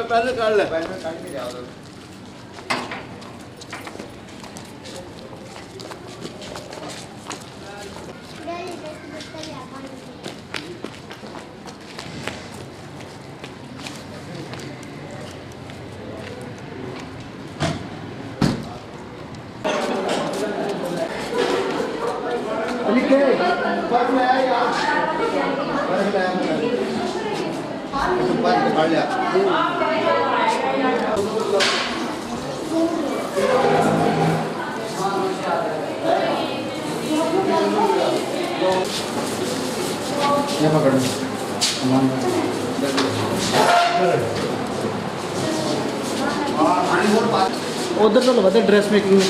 पहले काट ले उधर चलो बता ड्रेस मेकिंग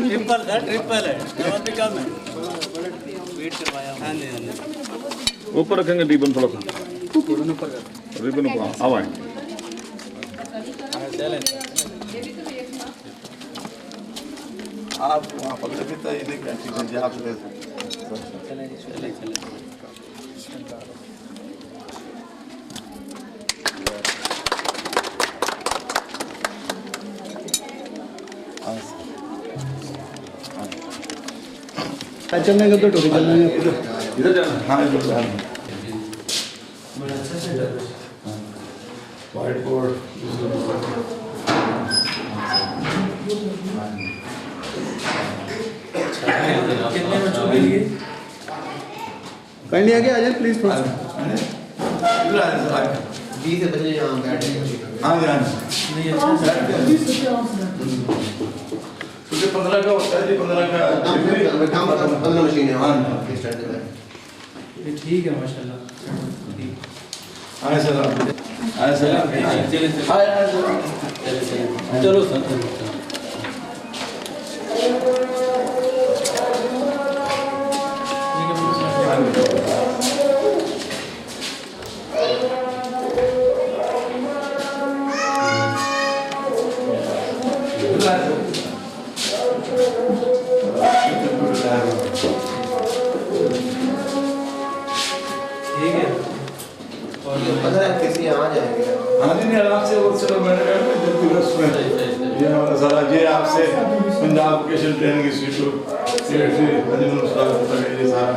ट्रिपल है डबल भी कम है वेट करवाया हाँ जी ऊपर रखेंगे रिबन थोड़ा सा रिबन ऊपर आवाज आप वहाँ पकड़े भी तो ये देखिए आप चले चलने का तो टोरी चलने इधर जाना हाँ इधर जाना व्हाइट बोर्ड काइंडली आगे आ जाए प्लीज थोड़ा इधर आ 20 बजे यहाँ बैठे हाँ जी हाँ क्योंकि 15 का होता है जी 15 का काम 15 मशीन है हाँ ठीक है माशाल्लाह आए सर आए सर आए सर चलो सर किसी आ जाएंगे हाँ जी नहीं आराम से वो चलो मैंने जल्दी बस में ये हमारा सारा ये आपसे पंजाब वोकेशनल ट्रेनिंग इंस्टीट्यूट ये अजमल मुस्ताक होता है ये सारा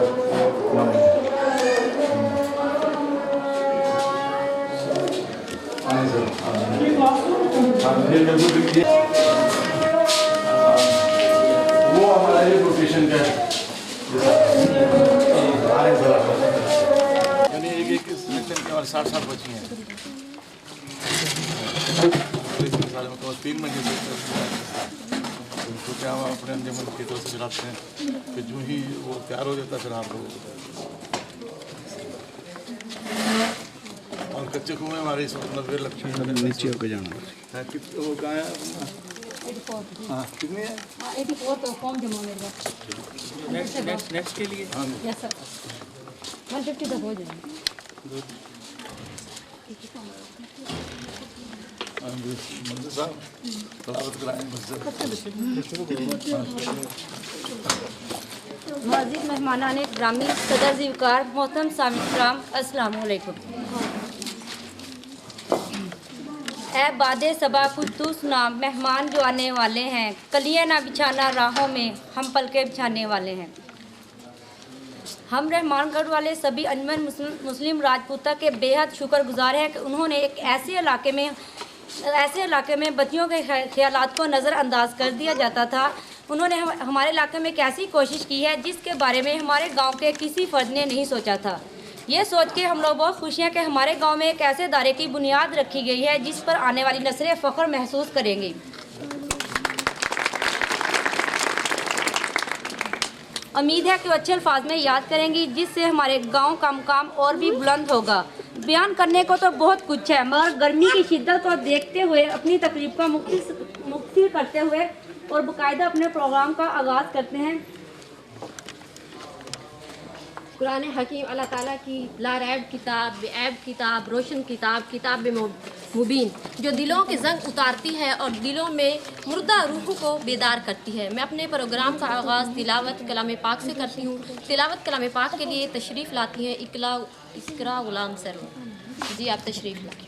हाँ सर हाँ ये बिल्कुल वो हमारा ये वोकेशन का है हाँ सर यानी एक सिलेक्शन के हमारे 60 बची हैं साल में तो 3 महीने से तो क्या हम अपने अंजमन की तरफ से चलाते हैं कि जो ही वो तैयार हो जाता है फिर आप लोगों को और कच्चे कुएं हमारे इस वक्त 90 लाख नीचे होके जाना है कितने वो कहाँ है हाँ कितनी है 84 तो फॉर्म जमा मेरे पास नेक्स्ट के लिए यस सर 150 तक हो जाएंगे मंदिर साहब तलावत कराएं मस्जिद मस्जिद मेहमानान ग्रामी सदर जीवकार मोहतरम सामिल कराम अस्सलाम वालेकुम। ए बादे सबा कुत्तूस नाम मेहमान जो आने वाले हैं कलियाँ ना बिछाना राहों में हम पलके बिछाने वाले हैं। हम रहमानगढ़ वाले सभी अनमन मुस्लिम राजपूता के बेहद शुक्रगुजार हैं कि उन्होंने एक ऐसे इलाके में बच्चियों के ख्यालात को नज़रअंदाज कर दिया जाता था। उन्होंने हमारे इलाके में एक ऐसी कोशिश की है जिसके बारे में हमारे गांव के किसी फ़र्द ने नहीं सोचा था। ये सोच के हम लोग बहुत खुश हैं कि हमारे गांव में एक ऐसे दायरे की बुनियाद रखी गई है जिस पर आने वाली नस्लें फ़ख्र महसूस करेंगी। उम्मीद है कि वो अच्छे अल्फाज में याद करेंगी जिससे हमारे गांव का मुकाम और भी बुलंद होगा। बयान करने को तो बहुत कुछ है, मगर गर्मी की शिद्दत को देखते हुए अपनी तकरीब का मुख्तर करते हुए और बाकायदा अपने प्रोग्राम का आगाज़ करते हैं। कुरान हकीम अल्लाह ताला की लारैब किताब, बेऐब किताब, रोशन किताब, किताब मुबीन, जो दिलों के जंग उतारती है और दिलों में मुर्दा रूह को बेदार करती है। मैं अपने प्रोग्राम का आगाज़ तिलावत कलाम पाक से करती हूँ। तिलावत कलाम पाक के लिए तशरीफ़ लाती हैं इकरा गुलाम सर। जी आप तशरीफ़ लाएँ।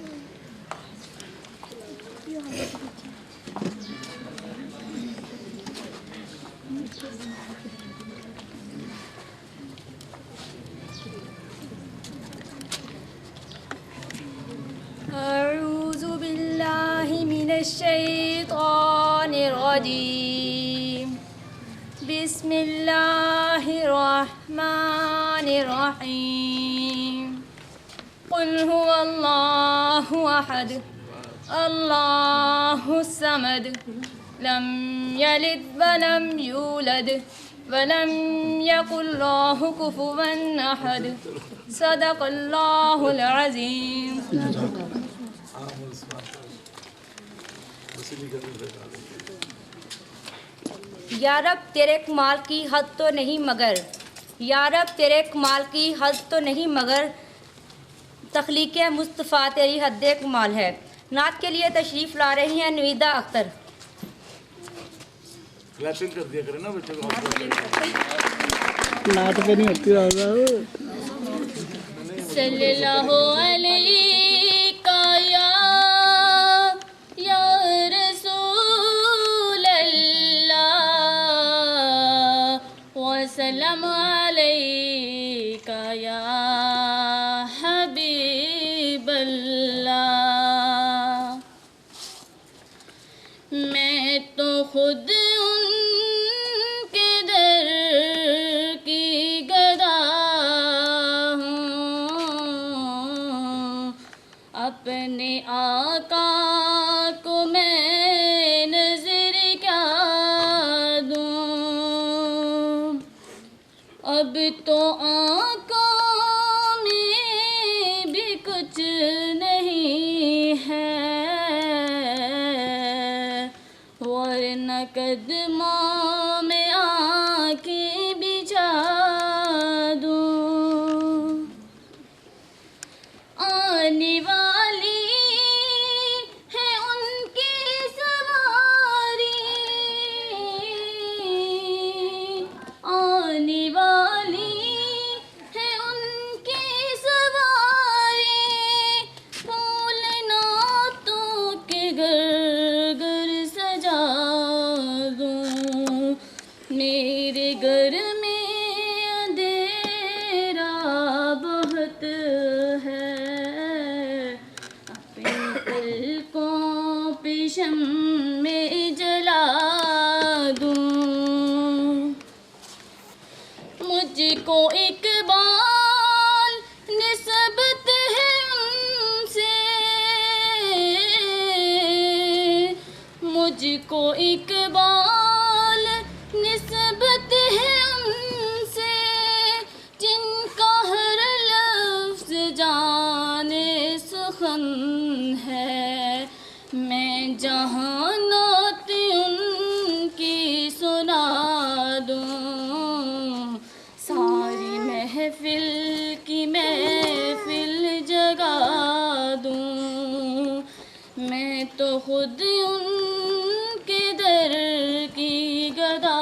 अऊज़ु बिल्लाहि मिनश्शैतानिर रजीम। बिस्मिल्लाहिर रहमानिर रहीम। कुल हुवल्लाहु अहद अल्लाहुस समद लम यलिद वलम यूलद वलम यकुल्लाहु कुफुवन अहद। सदक़ल्लाहुल अज़ीम। या रब तेरे कमाल की हद तो नहीं मगर, या रब तेरे कमाल की हद तो नहीं मगर, तख्लीक़ मुस्तफ़ा तेरी हद कमाल है। नात के लिए तशरीफ़ ला रही हैं नवीदा अख्तर। क्लैपिंग कर दिया करें ना बच्चों को। नाट पे नहीं होती राजा। सल्लल्लाहु अलैका या रसूल अल्लाह वसल्लम अलैका या हबीब अल्लाह। मैं तो खुद उनके दर की गदा अपने आका को मैं नजर क्या दूं। अब तो आंखों में भी कुछ नहीं है, वरना कदमों में आंखें बिछा दूं। आने वाली है उनकी सवारी, आने वाली है उनकी सवारी। फूल नातों के घर घर सजा दूं। मेरे घर में अंधेरा बहुत है, अपनी पलकों पे शम्मे जला दूं। मुझको इकबाल निस्बत है उनसे, मुझको इकबाल निस्बत है उनसे, जिनका हर लफ्ज़ जाने सुखन है। मैं जहाँ नात उनकी सुना दूं, सारी महफिल की महफिल जगा दूं। मैं तो खुद उनके दर की गदा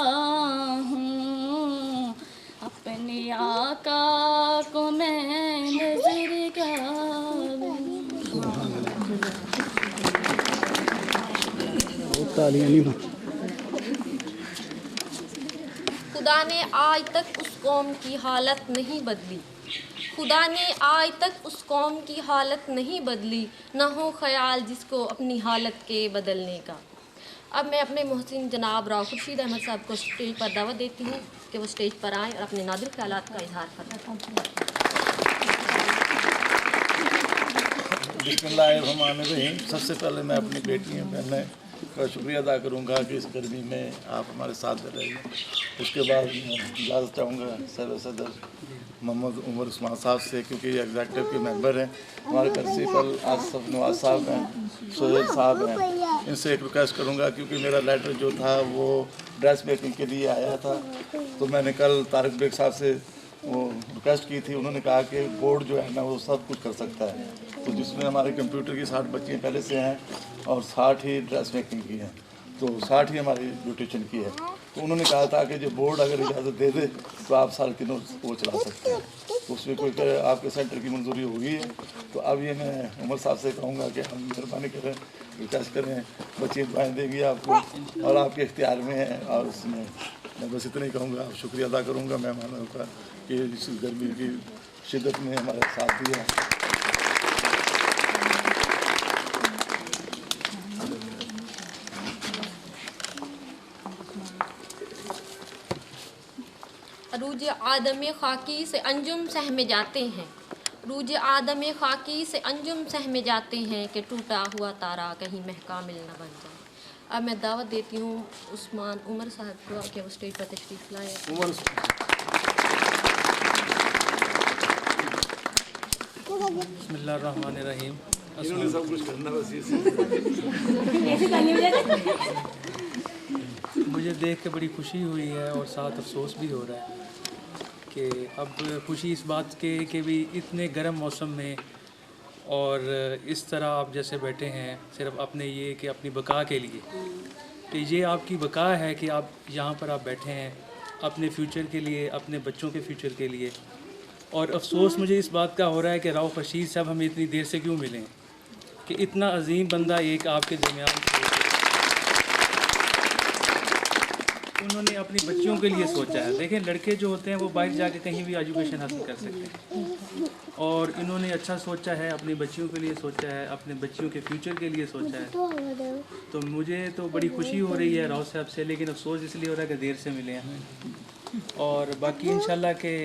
हूँ, अपने आका को मैं नजर क्या दूं। तालियां नहीं मार। खुदा ने आज तक उस कौम की हालत नहीं बदली, खुदा ने आज तक उस कौम की हालत नहीं बदली, ना हो ख्याल जिसको अपनी हालत के बदलने का। अब मैं अपने मोहसिन जनाब राव खुर्शीद अहमद साहब को स्टेज पर दावत देती हूँ कि वो स्टेज पर आएँ और अपने नादिर ख्यालात का इजहार फरमाएं। बिस्मिल्लाहिर्रहमानिर्रहीम। सबसे पहले मैं अपनी बेटियों बहनें का शुक्रिया अदा करूँगा कि इस गर्मी में आप हमारे साथ दे रहे हैं। उसके बाद मैं इजाज़त चाहूँगा सदर मोहम्मद उमर उस्मान साहब से, क्योंकि ये एग्जीक्यूटिव के मेंबर हैं। हमारे प्रिंसिपल आसिफ नवाज साहब हैं, सोहेल साहब हैं, इनसे एक रिक्वेस्ट करूँगा, क्योंकि मेरा लेटर जो था वो ड्रेस मेकिंग के लिए आया था, तो मैंने कल तारिक बेग साहब से वो रिक्वेस्ट की थी। उन्होंने कहा कि बोर्ड जो है ना वो सब कुछ कर सकता है, तो जिसमें हमारे कंप्यूटर की 60 बच्चियाँ पहले से हैं और 60 ही ड्रेस मेकिंग की हैं, तो 60 ही हमारी ब्यूटिशियन की है। तो उन्होंने कहा था कि जो बोर्ड अगर इजाज़त दे दे तो आप साल की वो चला सकते हैं, तो उसमें कोई आपके सेंटर की मंजूरी होगी है। तो अब ये मैं उमर साहब से कहूँगा कि हम मेहरबानी करें, रिक्वेस्ट करें, बच्चे दुआएँ देंगी आपको और आपके इख्तियार में है। और उसमें मैं बस इतना ही कहूँगा, आप शुक्रिया अदा करूँगा मेहमानों का कि इस गर्मी की शिद्दत में हमारे साथ दिया। रूज आदम खाकी से अंजुम सहमे जाते हैं, रूज आदम खाकी से अंजुम सहमे जाते हैं कि टूटा हुआ तारा कहीं महकामिल न बन जाए। अब मैं दावत देती हूँ उस्मान उमर साहब को कि वो स्टेज पर तशरीफ़ लाए। बिस्मिल्लाहिर्रहमानिर्रहीम। इन्होंने सब कुछ करना बस ये मुझे देख के बड़ी खुशी हुई है और साथ अफसोस भी हो रहा है कि अब खुशी इस बात के भी इतने गर्म मौसम में और इस तरह आप जैसे बैठे हैं सिर्फ अपने ये कि अपनी बका के लिए, कि ये आपकी बका है कि आप यहाँ पर आप बैठे हैं अपने फ्यूचर के लिए, अपने बच्चों के फ्यूचर के लिए। और अफसोस मुझे इस बात का हो रहा है कि राव रशीद साहब हमें इतनी देर से क्यों मिले, कि इतना अजीम बंदा एक आपके दरमियान उन्होंने अपनी बच्चियों के लिए सोचा है। देखें, लड़के जो होते हैं वो बाहर जाके कहीं भी एजुकेशन हासिल कर सकते हैं, और इन्होंने अच्छा सोचा है, अपनी बच्चियों के लिए सोचा है, अपने बच्चियों के फ्यूचर के लिए सोचा है। तो मुझे तो बड़ी खुशी हो रही है राव साहब से, लेकिन अफसोस इसलिए हो रहा है कि देर से मिले हैं। और बाकी इंशाल्लाह के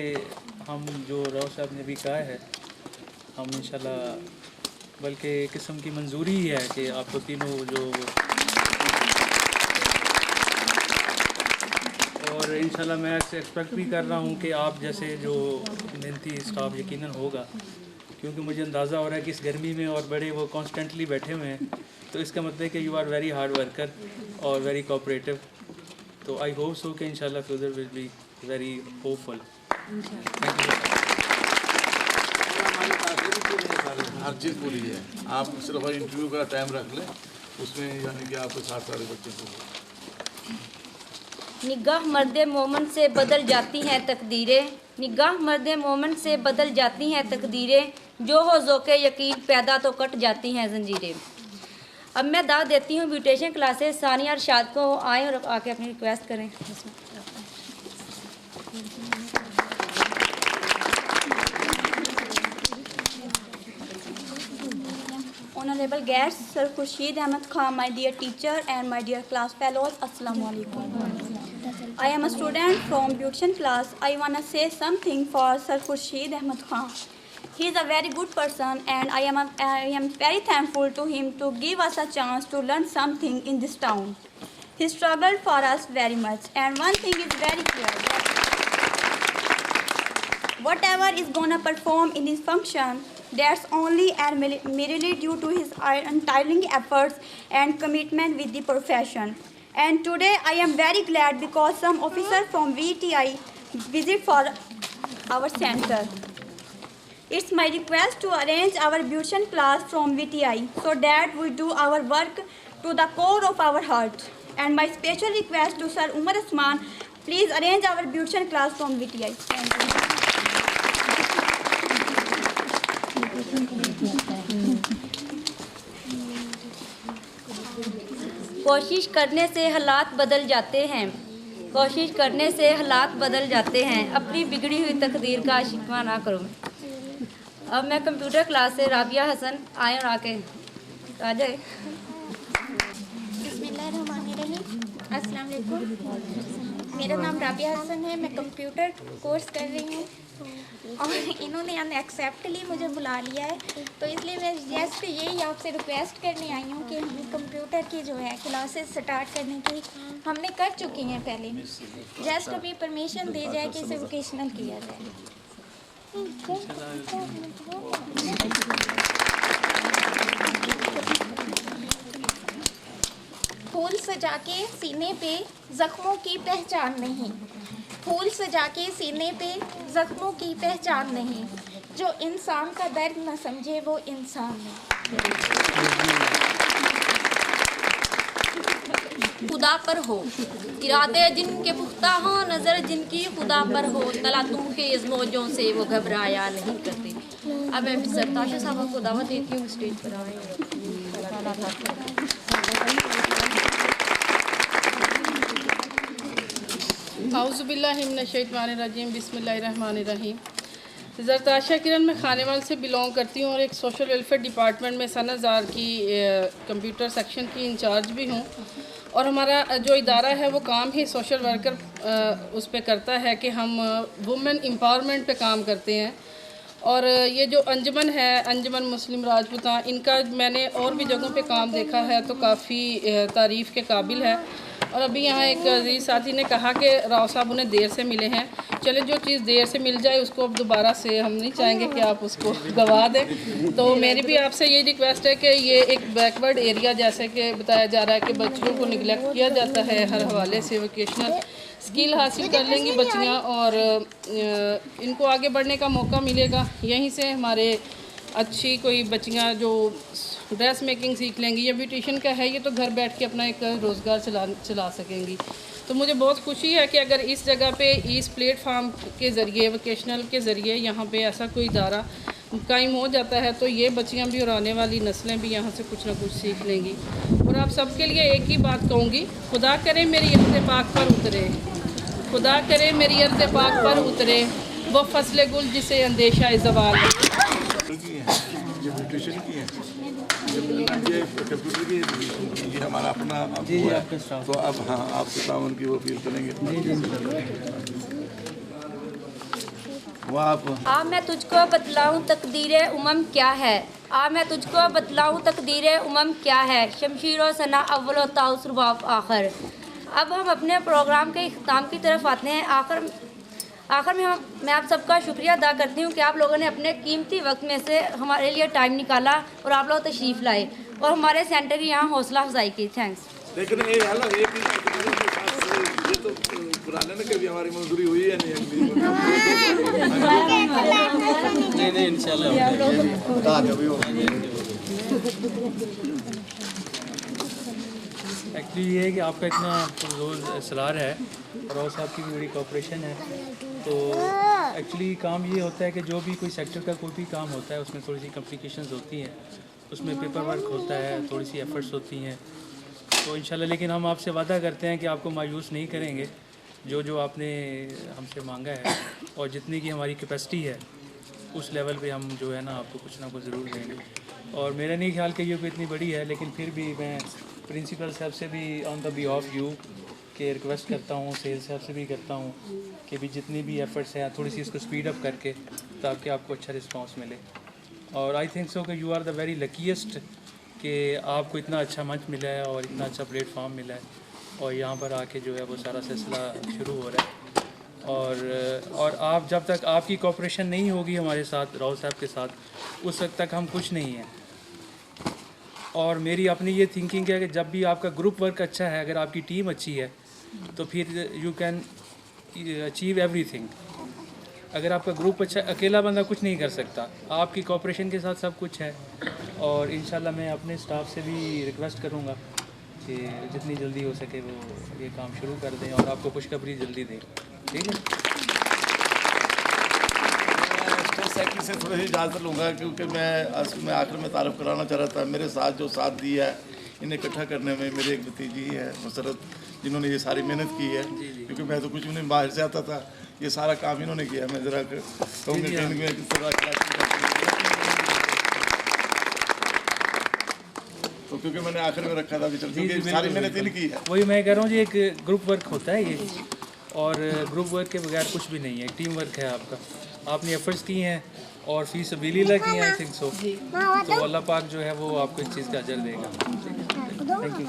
हम जो राव साहब ने भी कहा है, हम इंशाल्लाह बल्कि किस्म की मंजूरी ही है कि आपको तीनों जो, और इंशाल्लाह मैं ऐसे एक्सपेक्ट भी कर रहा हूँ कि आप जैसे जो मेहनती स्टाफ यकीनन होगा, क्योंकि मुझे अंदाज़ा हो रहा है कि इस गर्मी में और बड़े वो कॉन्स्टेंटली बैठे हुए हैं, तो इसका मतलब है कि you are very hard worker और वेरी कोऑपरेटिव। तो आई होप सो कि इंशाल्लाह future will be very hopeful. हर चीज़ पूरी है, आप सिर्फ इंटरव्यू का टाइम रख लें, उसमें यानी कि आपको 60 सारे बच्चे को। निगाह मर्द मोमन से बदल जाती हैं तकदीरें, निगाह मर्द मोमन से बदल जाती हैं तकदीरें, जो हो ज़ोक़े यकीन पैदा तो कट जाती हैं जंजीरें। अब मैं दावत देती हूँ ब्यूटिशियन क्लासेस सानिया अरशाद को, आएँ और आके अपनी रिक्वेस्ट करें। Honorable guests, Sir Khurshid Ahmed Khan, my dear teacher and my dear class fellows, Assalamu alaikum. I am a student from beautician class. I want to say something for Sir Khurshid Ahmed Khan. He is a very good person and I am very thankful to him to give us a chance to learn something in this town. He struggled for us very much, and one thing is very clear. Whatever is gonna perform in his function, that's only and merely due to his untiring efforts and commitment with the profession. And today I am very glad because some officer from VTI visit for our center. It's my request to arrange our beautician class from VTI so that we do our work to the core of our heart. And my special request to Sir Umar Usman, please arrange our beautician class from VTI. Thank you. कोशिश करने से हालात बदल जाते हैं, कोशिश करने से हालात बदल जाते हैं, अपनी बिगड़ी हुई तकदीर का शिकवा ना करो। अब मैं कंप्यूटर क्लास से राबिया हसन, आए और आके आ जाए। बिस्मिल्लाहिर्रहमानिर्रहीम। अस्सलाम वालेकुम। मेरा नाम राबिया हसन है, मैं कंप्यूटर कोर्स कर रही हूँ और इन्होंने अनएक्सेप्टली मुझे बुला लिया है, तो इसलिए मैं जस्ट यही आपसे रिक्वेस्ट करने आई हूँ कि हम कंप्यूटर की जो है क्लासेस स्टार्ट करने की हमने कर चुकी हैं पहले, जस्ट अभी परमिशन दी जाए कि इसे वोकेशनल किया जाए। फूल सजा के सीने पे जख्मों की पहचान नहीं, फूल सजा के सीने पे जख्मों की पहचान नहीं, जो इंसान का दर्द न समझे वो इंसान नहीं। खुदा पर हो इरादे जिनके पुख्ता हो, नज़र जिनकी खुदा पर हो, तला तुम के इस मौजों से वो घबराया नहीं करते। अब मैं सरताशा साहब को दावत देती हूँ स्टेज पर आए। औज़ुबिल्लाहिमिनश्शैतानिर्रजीम बिस्मिल्लाहिर्रहमानिर्रहीम। ज़रताशा किरण मैं खानेवाल से बिलोंग करती हूँ और एक सोशल वेलफेयर डिपार्टमेंट में सनज़ार की कंप्यूटर सेक्शन की इंचार्ज भी हूँ। और हमारा जो इदारा है वो काम ही सोशल वर्कर उस पे करता है कि हम वुमेन एम्पावरमेंट पे काम करते हैं। और ये जो अंजुमन है, अंजुमन मुस्लिम राजपूता, इनका मैंने और भी जगहों पे काम देखा है तो काफ़ी तारीफ़ के काबिल है। और अभी यहाँ एक अजीज़ साथी ने कहा कि राव साहब उन्हें देर से मिले हैं, चले जो चीज़ देर से मिल जाए उसको अब दोबारा से हम नहीं चाहेंगे कि आप उसको गवा दें। तो मेरी भी आपसे ये रिक्वेस्ट है कि ये एक बैकवर्ड एरिया जैसे कि बताया जा रहा है कि बच्चियों को निगलेक्ट किया जाता है हर हवाले से, वोकेशनल स्किल हासिल कर लेंगी बच्चियाँ और इनको आगे बढ़ने का मौका मिलेगा। यहीं से हमारे अच्छी कोई बच्चियाँ जो ड्रेस मेकिंग सीख लेंगी या ब्यूटिशन का है ये तो घर बैठ के अपना एक रोज़गार चला सकेंगी। तो मुझे बहुत खुशी है कि अगर इस जगह पे इस प्लेटफार्म के ज़रिए वोकेशनल के ज़रिए यहाँ पे ऐसा कोई इदारा कायम हो जाता है तो ये बच्चियाँ भी और आने वाली नस्लें भी यहाँ से कुछ ना कुछ सीख लेंगी। और आप सबके लिए एक ही बात कहूँगी, खुदा करे मेरी अर्ज़ पाक पर उतरे, खुदा करे मेरी अर्ज़ पाक पर उतरे वो फसले गुल जिसे अंदेशा ज़वाल। ये कंप्यूटर की ये हमारा अपना तो अब हाँ आपसे ताउन की वो फील करेंगे। वो आप मैं तुझको बतलाऊं तकदीर उमम क्या है, मैं तुझको बतलाऊं तकदीर उमम क्या है, शमशीर व सना अव्वल व ताउस रुबाब आखिर। अब हम अपने प्रोग्राम के इख्तिताम की तरफ आते हैं। आखिर में मैं आप सबका शुक्रिया अदा करती हूँ कि आप लोगों ने अपने कीमती वक्त में से हमारे लिए टाइम निकाला और आप लोग तशरीफ़ लाए और हमारे सेंटर की यहाँ हौसला अफजाई की। थैंक्स। लेकिन ये तो पुराने में कभी हमारी मंजूरी हुई है नहीं इंशाल्लाह एक्चुअली ये है कि आपका इतना रोज़ असरार है और साहब की भी बड़ी कोऑपरेशन है। तो एक्चुअली काम ये होता है कि जो भी कोई सेक्टर का कोई भी काम होता है उसमें थोड़ी सी कॉम्प्लिकेशंस होती हैं, उसमें पेपर वर्क होता है, थोड़ी सी एफर्ट्स होती हैं। तो इंशाल्लाह लेकिन हम आपसे वादा करते हैं कि आपको मायूस नहीं करेंगे। जो जो आपने हमसे मांगा है और जितनी की हमारी कैपेसिटी है उस लेवल पे हम जो है ना आपको कुछ ना कुछ ज़रूर देंगे। और मेरा नहीं ख्याल कि ये कोई इतनी बड़ी है, लेकिन फिर भी मैं प्रिंसिपल साहब से भी ऑन द बिहाफ यू के रिक्वेस्ट करता हूँ, सेल्स साहब से भी करता हूँ कि भी जितनी भी एफर्ट्स हैं थोड़ी सी इसको स्पीड अप करके ताकि आपको अच्छा रिस्पांस मिले। और आई थिंक सो कि you are the very luckiest कि आपको इतना अच्छा मंच मिला है और इतना अच्छा प्लेटफॉर्म मिला है और यहाँ पर आके जो है वो सारा सिलसिला शुरू हो रहा है। और आप जब तक आपकी कोऑपरेशन नहीं होगी हमारे साथ, राव साहब के साथ, उस वक्त तक हम कुछ नहीं हैं। और मेरी अपनी ये थिंकिंग है कि जब भी आपका ग्रुप वर्क अच्छा है, अगर आपकी टीम अच्छी है तो फिर यू कैन अचीव एवरीथिंग। अगर आपका ग्रुप अच्छा, अकेला बंदा कुछ नहीं कर सकता, आपकी कोऑपरेशन के साथ सब कुछ है। और इंशाल्लाह मैं अपने स्टाफ से भी रिक्वेस्ट करूँगा कि जितनी जल्दी हो सके वो ये काम शुरू कर दें और आपको खुशखबरी जल्दी दें। ठीक है, सेक्रेटरी से थोड़ी सी इजाज़त लूँगा क्योंकि मैं आखिर में तारफ़ कराना चाह रहा था। मेरे साथ जो साथ दिया है इन्हें इकट्ठा करने में मेरी एक भतीजी है मुसरत, जिन्होंने ये सारी मेहनत की है, क्योंकि मैं तो कुछ भी नहीं, बाहर से आता था, ये सारा काम इन्होंने किया। मैं ज़रा कहूँगा किस तरह तो क्योंकि मैंने आखिर में रखा था क्योंकि सारी मेहनत इनकी है। वही मैं कह रहा हूँ जी, एक ग्रुप वर्क होता है ये, और ग्रुप वर्क के बगैर कुछ भी नहीं है, टीम वर्क है आपका। आपने एफर्ट्स किए हैं और फी सबीलिल्लाह किए हैं, आई थिंक सो। तो अल्लाह पाक जो है वो आपको इस चीज़ का अजर देगा। Thank you.